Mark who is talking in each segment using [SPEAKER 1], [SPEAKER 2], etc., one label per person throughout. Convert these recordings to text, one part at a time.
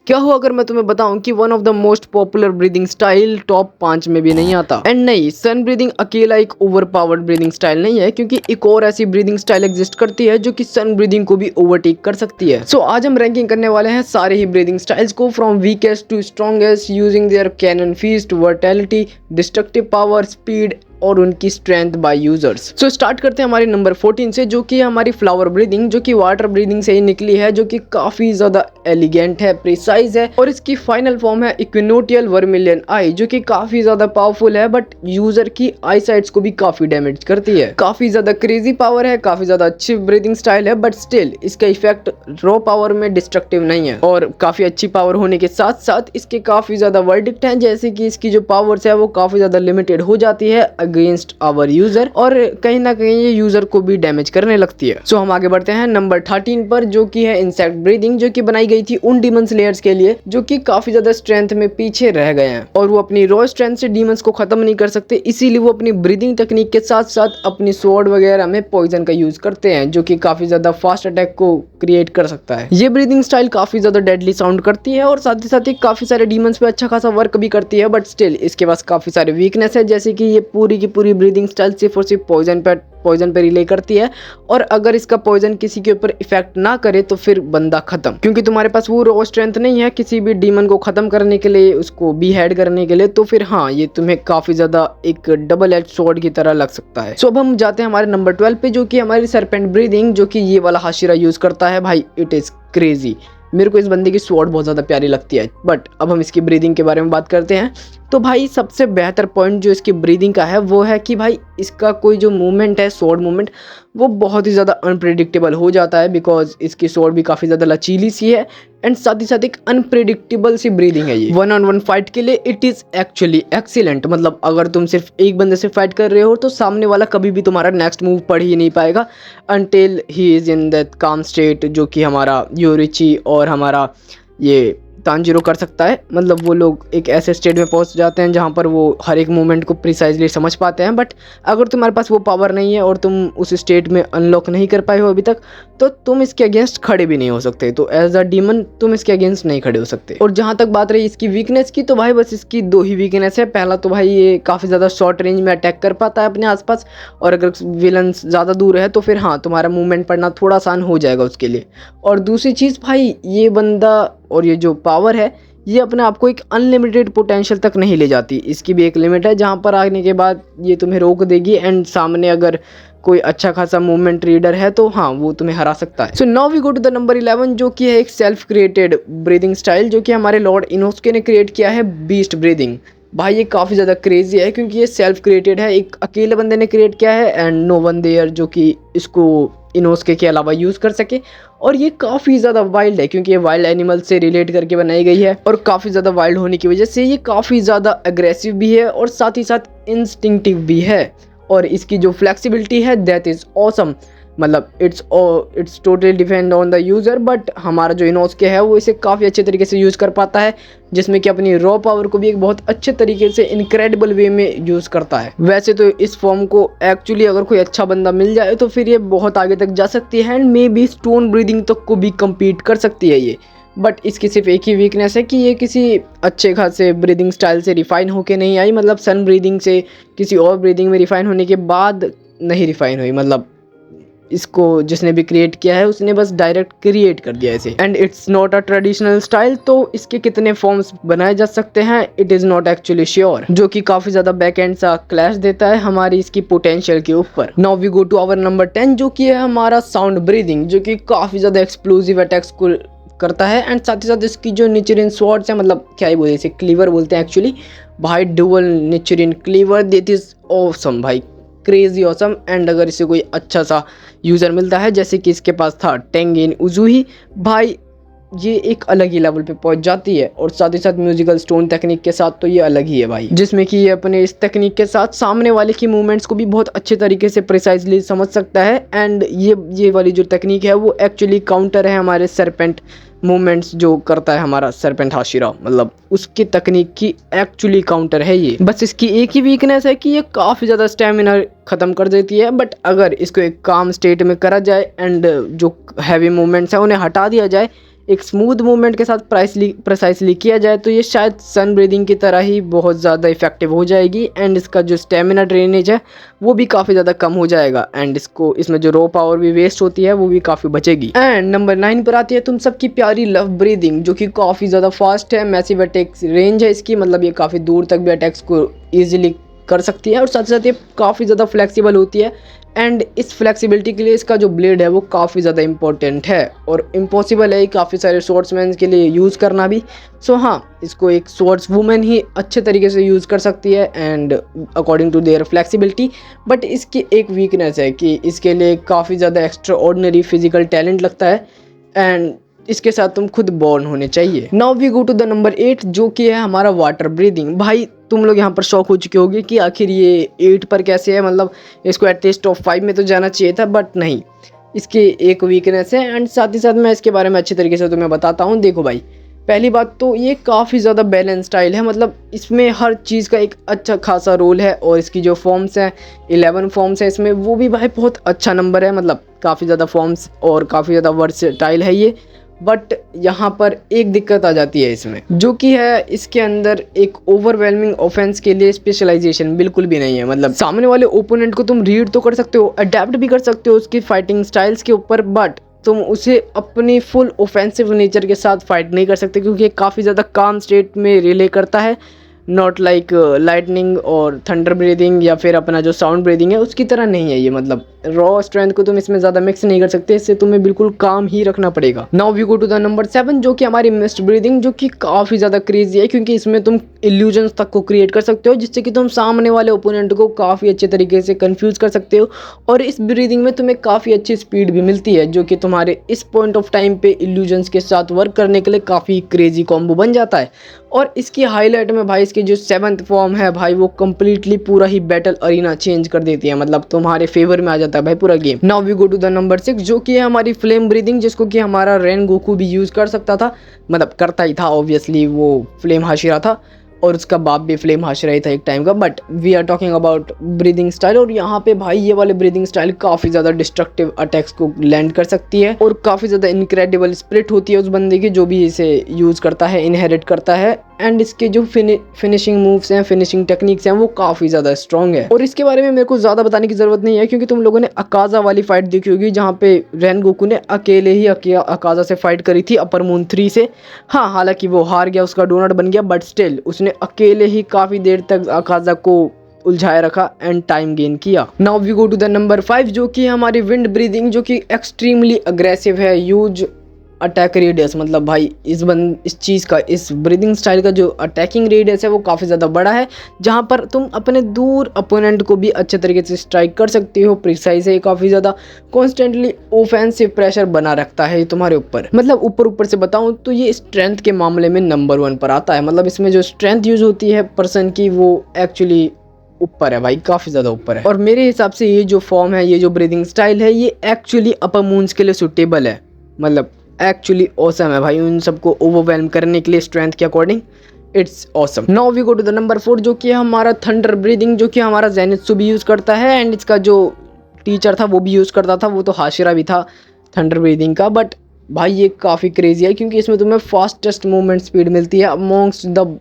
[SPEAKER 1] क्या हो अगर मैं तुम्हें बताऊं कि one of the most popular breathing style top 5 में भी नहीं आता। एंड नहीं, सन ब्रीदिंग अकेला एक ओवर पावर्ड ब्रीदिंग स्टाइल नहीं है, क्योंकि एक और ऐसी ब्रीदिंग स्टाइल एग्जिस्ट करती है जो कि सन ब्रीदिंग को भी ओवरटेक कर सकती है। सो आज हम रैंकिंग करने वाले हैं सारे ही ब्रीदिंग स्टाइल्स को from weakest to strongest, using their cannon feast, versatility, destructive power, speed और उनकी strength by users. So start करते हैं हमारे नंबर 14 से, जो कि हमारी फ्लावर ब्रीदिंग, जो कि वाटर ब्रीदिंग से ही निकली है, जो कि काफी ज्यादा एलिगेंट है, प्रिसाइज है और इसकी फाइनल फॉर्म है इक्विनोटियल वर्मिलियन आई, जो कि काफी ज्यादा पावरफुल है बट यूजर की आई साइट्स को भी काफी डैमेज करती है। काफी ज्यादा क्रेजी पावर है, काफी ज्यादा अच्छी ब्रीदिंग स्टाइल है बट स्टिल इसका इफेक्ट रॉ पावर में डिस्ट्रक्टिव नहीं है। और काफी अच्छी पावर होने के साथ साथ इसके काफी ज्यादा वर्डिक्ट हैं, जैसे कि इसकी जो पावर्स है वो काफी ज्यादा लिमिटेड हो जाती है अगेंस्ट आवर यूजर और कहीं ना कहीं ये यूजर को भी डैमेज करने लगती है। सो हम आगे बढ़ते हैं नंबर 13 पर, जो कि है इंसेक्ट ब्रीदिंग, जो कि बनाई गई थी उन डीमन स्लेयर्स के लिए जो कि काफी ज्यादा स्ट्रेंथ में पीछे रह गए हैं और वो अपनी रॉ स्ट्रेंथ से डीमंस को खत्म नहीं कर सकते, इसीलिए वो अपनी ब्रीदिंग टेक्निक के साथ साथ अपनी स्वॉर्ड वगैरह में पॉइजन का यूज करते हैं, जो कि काफी ज्यादा फास्ट अटैक को क्रिएट कर सकता है। ये ब्रीदिंग स्टाइल काफी ज्यादा डेडली साउंड करती है और साथ ही काफी सारे डीमंस पे अच्छा खासा वर्क भी करती है बट स्टिल इसके पास काफी सारे वीकनेस है, जैसे कि ये पूरी की पूरी ब्रीदिंग स्टाइल सिर्फ और सिर्फ पॉइजन पे रिले करती है और अगर इसका पॉइजन किसी के ऊपर इफेक्ट ना करे तो फिर बंदा खत्म, क्योंकि तुम्हारे पास वो रॉ स्ट्रेंथ नहीं है किसी भी डीमन को खत्म करने के लिए, उसको बीहेड करने के लिए, तो फिर हाँ ये तुम्हें काफी ज्यादा एक डबल एज स्वॉर्ड की तरह लग सकता है। सो अब हम जाते हैं हमारे नंबर 12 पे, जो कि हमारी सरपेंट ब्रीदिंग, जो कि ये वाला हाशिरा यूज करता है। भाई इट इज क्रेजी, मेरे को इस बंदे की स्वॉर्ड बहुत ज़्यादा प्यारी लगती है बट अब हम इसकी ब्रीदिंग के बारे में बात करते हैं। तो भाई सबसे बेहतर पॉइंट जो इसकी ब्रीदिंग का है वो है कि भाई इसका कोई जो मूवमेंट है, स्वॉर्ड मूवमेंट, वो बहुत ही ज़्यादा अनप्रेडिक्टेबल हो जाता है बिकॉज इसकी स्वॉर्ड भी काफ़ी ज़्यादा लचीली सी है एंड साथ ही साथ एक अनप्रेडिक्टेबल सी ब्रीदिंग है। ये 1-on-1 फाइट के लिए इट इज़ एक्चुअली एक्सीलेंट। मतलब अगर तुम सिर्फ एक बंदे से फाइट कर रहे हो तो सामने वाला कभी भी तुम्हारा नेक्स्ट मूव पढ़ ही नहीं पाएगा until he is in that काम स्टेट, जो कि हमारा योरिची और हमारा ये तांजीरो कर सकता है। मतलब वो लोग एक ऐसे स्टेट में पहुंच जाते हैं जहां पर वो हर एक मूवमेंट को प्रिसाइजली समझ पाते हैं, बट अगर तुम्हारे पास वो पावर नहीं है और तुम उस स्टेट में अनलॉक नहीं कर पाए हो अभी तक, तो तुम इसके अगेंस्ट खड़े भी नहीं हो सकते। तो एज अ डीमन तुम इसके अगेंस्ट नहीं खड़े हो सकते। और जहां तक बात रही इसकी वीकनेस की, तो भाई बस इसकी दो ही वीकनेस है। पहला तो भाई ये काफ़ी ज़्यादा शॉर्ट रेंज में अटैक कर पाता है अपने आसपास, और अगर विलन्स ज़्यादा दूर है तो फिर हाँ तुम्हारा मूवमेंट पड़ना थोड़ा आसान हो जाएगा उसके लिए। और दूसरी चीज़ भाई, ये बंदा और ये जो पावर है ये अपने आप को एक अनलिमिटेड पोटेंशियल तक नहीं ले जाती, इसकी भी एक लिमिट है जहाँ पर आने के बाद ये तुम्हें रोक देगी एंड सामने अगर कोई अच्छा खासा मूवमेंट रीडर है तो हाँ वो तुम्हें हरा सकता है। So now we go to the number 11, जो कि है एक सेल्फ क्रिएटेड ब्रीदिंग स्टाइल, जो कि हमारे लॉर्ड इनोस्के ने क्रिएट किया है, बीस्ट ब्रीदिंग। भाई ये काफ़ी ज़्यादा क्रेजी है क्योंकि ये सेल्फ क्रिएटेड है, एक अकेले बंदे ने क्रिएट किया है एंड नो वन देयर जो कि इसको इनोस्के के अलावा यूज़ कर सके। और ये काफ़ी ज़्यादा वाइल्ड है क्योंकि ये वाइल्ड एनिमल से रिलेट करके बनाई गई है और काफ़ी ज़्यादा वाइल्ड होने की वजह से ये काफ़ी ज़्यादा अग्रेसिव भी है और साथ ही साथ इंस्टिंक्टिव भी है। और इसकी जो फ्लेक्सिबिलिटी है दैट इज़ ऑसम। मतलब it's totally depend on the user, but हमारा जो इनोस्के है वो इसे काफ़ी अच्छे तरीके से यूज़ कर पाता है, जिसमें कि अपनी रॉ पावर को भी एक बहुत अच्छे तरीके से इनक्रेडिबल वे में यूज़ करता है। वैसे तो इस फॉर्म को एक्चुअली अगर कोई अच्छा बंदा मिल जाए तो फिर ये बहुत आगे तक जा सकती है and may be stone breathing तक को भी कम्पीट कर सकती है ये। बट इसकी सिर्फ एक ही वीकनेस है कि ये किसी अच्छे खासे ब्रीदिंग स्टाइल से रिफाइन होके नहीं आई, मतलब सन ब्रीदिंग से किसी और ब्रीदिंग में रिफाइन होने के बाद नहीं रिफाइन हुई। मतलब इसको जिसने भी क्रिएट किया है उसने बस डायरेक्ट क्रिएट कर दिया इसे and it's not a traditional style. तो इसके कितने फॉर्म्स बनाए जा सकते हैं it is not actually sure, जो कि काफ़ी ज़्यादा बैक एंड सा क्लैश देता है हमारी इसकी पोटेंशियल के ऊपर। Now we go to our number 10, जो कि है हमारा साउंड ब्रीदिंग, जो कि काफ़ी ज़्यादा एक्सप्लोजिव अटैक्स को करता है एंड साथ ही साथ इसकी जो निचरिन स्वॉर्ड्स है, मतलब क्या ही बोले इसे, क्लीवर बोलते हैं एक्चुअली। भाई dual Nichirin cleaver, this is awesome भाई, क्रेजी ऑसम। एंड अगर इसे कोई अच्छा सा यूज़र मिलता है जैसे कि इसके पास था टेंगिन उजुही, भाई ये एक अलग ही लेवल पे पहुंच जाती है। और साथ ही साथ म्यूजिकल स्टोन टेक्निक के साथ तो ये अलग ही है भाई, जिसमें कि ये अपने इस टेक्निक के साथ सामने वाले की मूवमेंट्स को भी बहुत अच्छे तरीके से प्रिसाइजली समझ सकता है। एंड ये वाली जो टेक्निक है वो एक्चुअली काउंटर है हमारे सरपेंट मूवमेंट्स जो करता है हमारा सरपेंट हाशिरा, मतलब उसकी तकनीक की एक्चुअली काउंटर है ये। बस इसकी एक ही वीकनेस है कि ये काफ़ी ज़्यादा स्टेमिना ख़त्म कर देती है, बट अगर इसको एक काम स्टेट में करा जाए एंड जो हैवी मूवमेंट्स हैं उन्हें हटा दिया जाए, एक स्मूथ मूवमेंट के साथ प्रिसाइसली किया जाए तो ये शायद सन ब्रीदिंग की तरह ही बहुत ज़्यादा इफेक्टिव हो जाएगी। एंड इसका जो स्टेमिना ड्रेनेज है वो भी काफ़ी ज़्यादा कम हो जाएगा। एंड इसमें जो रॉ पावर भी वेस्ट होती है वो भी काफ़ी बचेगी। एंड नंबर 9 पर आती है तुम सबकी प्यारी लव ब्रीदिंग, जो कि काफ़ी ज़्यादा फास्ट है। मैसिव अटैक रेंज है इसकी, मतलब ये काफ़ी दूर तक भी अटैक्स को ईजिली कर सकती है। और साथ साथ ये काफ़ी ज़्यादा फ्लेक्सिबल होती है। एंड इस फ्लेक्सिबिलिटी के लिए इसका जो ब्लेड है वो काफ़ी ज़्यादा इंपॉर्टेंट है और इम्पॉसिबल है काफ़ी सारे स्वॉर्ड्समैन के लिए यूज़ करना भी। सो हाँ, इसको एक स्वॉर्ड्स वुमेन ही अच्छे तरीके से यूज़ कर सकती है and according to their flexibility. But इसकी एक वीकनेस है कि इसके लिए काफ़ी ज़्यादा एक्स्ट्रा ऑर्डिनरी फिजिकल टैलेंट लगता है एंड इसके साथ तुम खुद बॉर्न होने चाहिए। Now we go to the number 8, जो कि है हमारा वाटर ब्रीदिंग। भाई तुम लोग यहाँ पर शॉक हो चुके होगे कि आखिर ये 8 पर कैसे है, मतलब इसको एटलीस्ट टॉप 5 में तो जाना चाहिए था, बट नहीं, इसकी एक वीकनेस है। एंड साथ ही साथ मैं इसके बारे में अच्छे तरीके से तुम्हें बताता हूँ। देखो भाई, पहली बात तो ये काफ़ी ज़्यादा बैलेंस स्टाइल है, मतलब इसमें हर चीज़ का एक अच्छा खासा रोल है। और इसकी जो फॉर्म्स हैं 11 फॉर्म्स है इसमें, वो भी भाई बहुत अच्छा नंबर है, मतलब काफ़ी ज़्यादा फॉर्म्स और काफ़ी ज़्यादा वर्सेटाइल है ये। बट यहाँ पर एक दिक्कत आ जाती है इसमें, जो कि है इसके अंदर एक ओवरवेलमिंग ऑफेंस के लिए स्पेशलाइजेशन बिल्कुल भी नहीं है। मतलब सामने वाले ओपोनेंट को तुम रीड तो कर सकते हो, अडेप्ट भी कर सकते हो उसकी फाइटिंग स्टाइल्स के ऊपर, बट तुम उसे अपनी फुल ऑफेंसिव नेचर के साथ फाइट नहीं कर सकते, क्योंकि ये काफ़ी ज़्यादा काम स्टेट में रिले करता है। नॉट लाइक लाइटनिंग और थंडर ब्रीदिंग या फिर अपना जो साउंड ब्रीदिंग है उसकी तरह नहीं है ये। मतलब रॉ स्ट्रेंथ को तुम इसमें ज़्यादा मिक्स नहीं कर सकते, इससे तुम्हें बिल्कुल काम ही रखना पड़ेगा। Now we go to the number 7, जो कि हमारी मिस्ट ब्रीदिंग, जो कि काफ़ी ज़्यादा क्रेजी है, क्योंकि इसमें तुम इल्यूजन्स तक को क्रिएट कर सकते हो, जिससे कि तुम सामने वाले ओपोनेंट को काफ़ी अच्छे तरीके से कन्फ्यूज कर सकते हो। और इस ब्रीदिंग में तुम्हें काफ़ी अच्छी स्पीड भी मिलती है, जो कि तुम्हारे इस पॉइंट ऑफ टाइम पे इल्यूजन्स के साथ वर्क करने के लिए काफ़ी क्रेजी कॉम्बो बन जाता है। और इसकी हाईलाइट में भाई इसकी जो 7th फॉर्म है भाई, वो कम्प्लीटली पूरा ही बैटल अरीना चेंज कर देती है, मतलब तुम्हारे फेवर में आ जाता है भाई पूरा game. Now we go to the number 6, जो कि है हमारी फ्लेम ब्रीदिंग, जिसको कि हमारा रेन गोकू भी यूज़ कर सकता था, मतलब करता ही था ऑब्वियसली, वो फ्लेम हाशिरा था और उसका बाप भी फ्लेम हाशिरा ही था एक टाइम का। But we are talking about breathing style, और यहाँ पे भाई ये वाले ब्रीदिंग स्टाइल काफ़ी ज़्यादा डिस्ट्रक्टिव अटैक्स को लैंड कर सकती है और काफ़ी ज़्यादा इनक्रेडिबल स्पिरिट होती है उस बंदे की जो भी इसे यूज़ करता है, इनहेरिट करता है। एंड इसके जो फिनिशिंग मूव्स हैं, फिनिशिंग टेक्निक्स हैं, वो काफ़ी ज़्यादा स्ट्रॉन्ग है। और इसके बारे में मेरे को ज़्यादा बताने की ज़रूरत नहीं है, क्योंकि तुम लोगों ने अकाजा वाली फाइट देखी होगी, जहाँ पे रेन गोकू ने अकेले ही अकाजा से फाइट करी थी अपर मून 3 से। हाँ, हालांकि वो हार गया, उसका डोनट बन गया, बट स्टिल उसने अकेले ही काफ़ी देर तक अकाजा को उलझाए रखा एंड टाइम गेन किया। Now we go to the number 5, जो कि हमारी विंड ब्रीदिंग, जो कि एक्सट्रीमली अग्रेसिव है, यूज अटैक रेडियस। मतलब भाई इस चीज़ का, इस ब्रीदिंग स्टाइल का जो अटैकिंग रेडियस है वो काफ़ी ज़्यादा बड़ा है, जहाँ पर तुम अपने दूर अपोनेंट को भी अच्छे तरीके से स्ट्राइक कर सकते हो। प्रिसाइज है, काफ़ी ज़्यादा कॉन्स्टेंटली ऑफेंसिव प्रेशर बना रखता है तुम्हारे ऊपर। मतलब ऊपर से बताऊँ तो ये स्ट्रेंथ के मामले में नंबर 1 पर आता है। मतलब इसमें जो स्ट्रेंथ यूज़ होती है पर्सन की, वो एक्चुअली ऊपर है भाई, काफ़ी ज़्यादा ऊपर है। और मेरे हिसाब से ये जो फॉर्म है, ये जो ब्रीदिंग स्टाइल है, ये एक्चुअली अपर मून्स के लिए सुटेबल है। मतलब एक्चुअली ऑसम है भाई, उन सबको ओवरवेलम करने के लिए स्ट्रेंथ के according it's awesome. Now we go to the number 4, जो कि हमारा थंडर ब्रीदिंग, जो कि हमारा ज़ेनित्सु भी यूज़ करता है एंड इसका जो टीचर था वो भी यूज़ करता था, वो तो हाशिरा भी था थंडर ब्रीदिंग का। बट भाई ये काफ़ी क्रेजी है, क्योंकि इसमें तुम्हें फास्टेस्ट मूवमेंट स्पीड मिलती है अमॉन्ग्स्ट द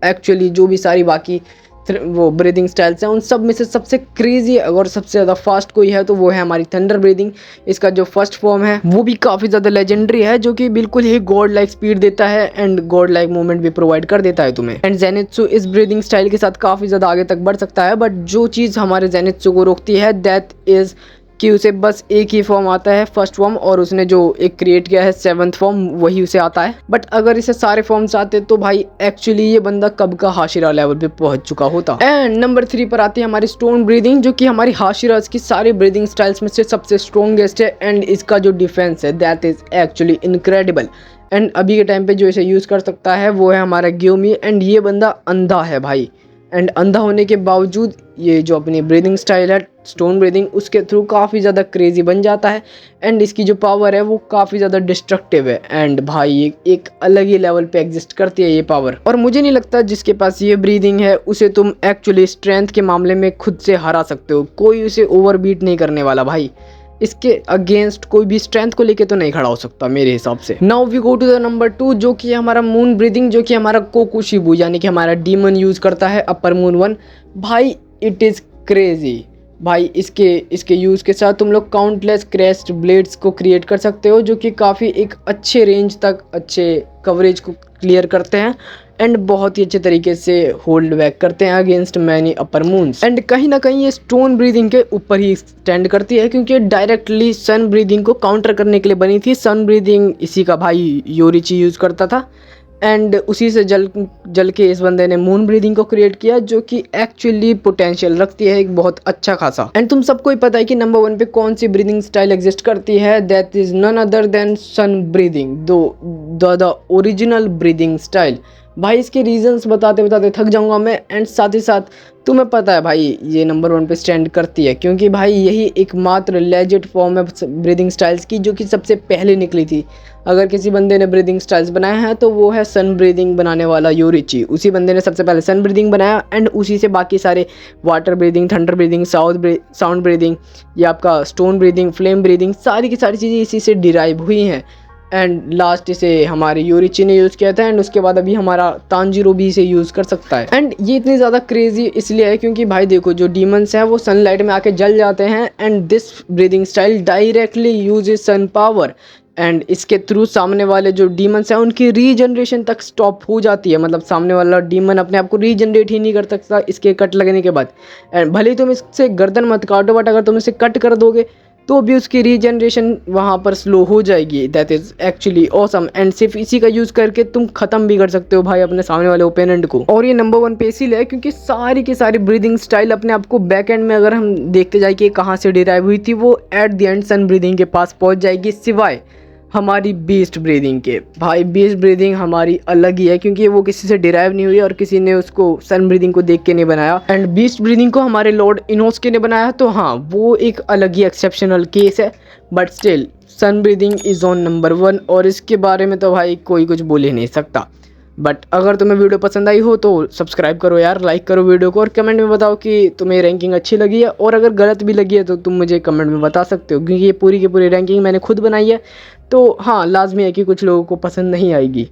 [SPEAKER 1] एक्चुअली जो भी सारी बाकी वो ब्रीदिंग स्टाइल्स हैं, उन सब में से सबसे क्रेजी अगर सबसे ज़्यादा फास्ट कोई है तो वो है हमारी थंडर ब्रीदिंग। इसका जो फर्स्ट फॉर्म है वो भी काफ़ी ज़्यादा लेजेंडरी है, जो कि बिल्कुल ही गॉड लाइक स्पीड देता है एंड गॉड लाइक मूवमेंट भी प्रोवाइड कर देता है तुम्हें। एंड ज़ेनित्सु इस ब्रीदिंग स्टाइल के साथ काफ़ी ज़्यादा आगे तक बढ़ सकता है, बट जो चीज़ हमारे ज़ेनित्सु को रोकती है दैट इज़ कि उसे बस एक ही फॉर्म आता है, फर्स्ट फॉर्म, और उसने जो एक क्रिएट किया है 7th फॉर्म, वही उसे आता है। बट अगर इसे सारे फॉर्म्स आते तो भाई एक्चुअली ये बंदा कब का हाशिरा लेवल पे पहुंच चुका होता। एंड नंबर 3 पर आती है हमारी स्टोन ब्रीदिंग, जो कि हमारी हाशिराज की सारी ब्रीदिंग स्टाइल्स में से सबसे स्ट्रॉन्गेस्ट है एंड इसका जो डिफेंस है that is actually incredible. And अभी के टाइम पे जो इसे यूज़ कर सकता है वो है हमारा ग्योमी, एंड ये बंदा अंधा है भाई, एंड अंधा होने के बावजूद ये जो अपनी ब्रीदिंग स्टाइल है स्टोन ब्रीदिंग, उसके थ्रू काफ़ी ज़्यादा क्रेजी बन जाता है एंड इसकी जो पावर है वो काफ़ी ज़्यादा डिस्ट्रक्टिव है एंड भाई ये एक अलग ही लेवल पे एग्जिस्ट करती है ये पावर। और मुझे नहीं लगता जिसके पास ये ब्रीदिंग है उसे तुम एक्चुअली स्ट्रेंथ के मामले में खुद से हरा सकते हो, कोई उसे ओवरबीट नहीं करने वाला भाई। इसके अगेंस्ट कोई भी स्ट्रेंथ को लेके तो नहीं खड़ा हो सकता मेरे हिसाब से। Now we go to the number 2 जो कि हमारा मून ब्रीदिंग, जो कि हमारा कोकुशिबू यानी कि हमारा डीमन यूज़ करता है अपर मून 1। भाई इट इज़ क्रेजी भाई। इसके यूज़ के साथ तुम लोग काउंटलेस क्रेस्ट ब्लेड्स को क्रिएट कर सकते हो, जो कि काफ़ी एक अच्छे रेंज तक अच्छे कवरेज को क्लियर करते हैं एंड बहुत ही अच्छे तरीके से होल्ड बैक करते हैं against many upper moons. And कहीं ना कहीं ये स्टोन ब्रीदिंग के ऊपर ही स्टैंड करती है, क्योंकि डायरेक्टली सन ब्रीदिंग को काउंटर करने के लिए बनी थी। सन ब्रीदिंग इसी का भाई योरिची यूज़ करता था एंड उसी से जल के इस बंदे ने मून ब्रीदिंग को क्रिएट किया, जो कि एक्चुअली पोटेंशियल रखती है एक बहुत अच्छा खासा। एंड तुम सबको ही पता है कि नंबर 1 पे कौन सी ब्रीदिंग स्टाइल एग्जिस्ट करती है, that is none other than sun breathing, the original breathing style. भाई इसके रीजंस बताते बताते थक जाऊंगा मैं, एंड साथ ही साथ तुम्हें पता है भाई ये नंबर 1 पे स्टैंड करती है, क्योंकि भाई यही एकमात्र लेजिट फॉर्म है ब्रीदिंग स्टाइल्स की जो कि सबसे पहले निकली थी। अगर किसी बंदे ने ब्रीदिंग स्टाइल्स बनाया है तो वो है सन ब्रीदिंग बनाने वाला योरिची। उसी बंदे ने सबसे पहले सन ब्रीदिंग बनाया एंड उसी से बाकी सारे water breathing, thunder breathing, sound breathing, या आपका स्टोन ब्रीदिंग, फ्लेम ब्रीदिंग, सारी की सारी चीज़ें इसी से डिराइव हुई हैं। एंड लास्ट इसे हमारे योरिची ने यूज़ किया था एंड उसके बाद अभी हमारा तांजीरो भी इसे यूज़ कर सकता है। एंड ये इतनी ज़्यादा क्रेजी इसलिए है क्योंकि भाई देखो जो डीमंस हैं वो सनलाइट में आके जल जाते हैं and this breathing style directly uses sun power and इसके थ्रू सामने वाले जो डीमंस हैं उनकी रीजनरेशन तक स्टॉप हो जाती है। मतलब सामने वाला डीमन अपने आप को रीजनरेट ही नहीं कर सकता इसके कट लगने के बाद। एंड भले ही तुम इससे गर्दन मत काटो, बट अगर तुम इसे कट कर दोगे तो भी उसकी रीजनरेशन वहाँ पर स्लो हो जाएगी। That is actually awesome and सिर्फ इसी का यूज़ करके तुम ख़त्म भी कर सकते हो भाई अपने सामने वाले ओपोनेंट को। और ये नंबर 1 पे इसीलिए है क्योंकि सारी की सारी ब्रीदिंग स्टाइल अपने आप को बैक एंड में अगर हम देखते जाए कि कहाँ से डिराइव हुई थी, वो at the end sun breathing के पास पहुँच जाएगी, सिवाय हमारी बीस्ट ब्रीदिंग के। भाई बीस्ट ब्रीदिंग हमारी अलग ही है क्योंकि वो किसी से डिराइव नहीं हुई और किसी ने उसको सन ब्रीदिंग को देख के नहीं बनाया। एंड बीस्ट ब्रीदिंग को हमारे लॉर्ड इनोस्के ने बनाया, तो हाँ वो एक अलग ही एक्सेप्शनल केस है, but still sun breathing is on number 1 और इसके बारे में तो भाई कोई कुछ बोल ही नहीं सकता। बट अगर तुम्हें वीडियो पसंद आई हो तो सब्सक्राइब करो यार, लाइक करो वीडियो को और कमेंट में बताओ कि तुम्हें रैंकिंग अच्छी लगी है, और अगर गलत भी लगी है तो तुम मुझे कमेंट में बता सकते हो, क्योंकि ये पूरी की पूरी रैंकिंग मैंने खुद बनाई है। तो हाँ लाजमी है कि कुछ लोगों को पसंद नहीं आएगी।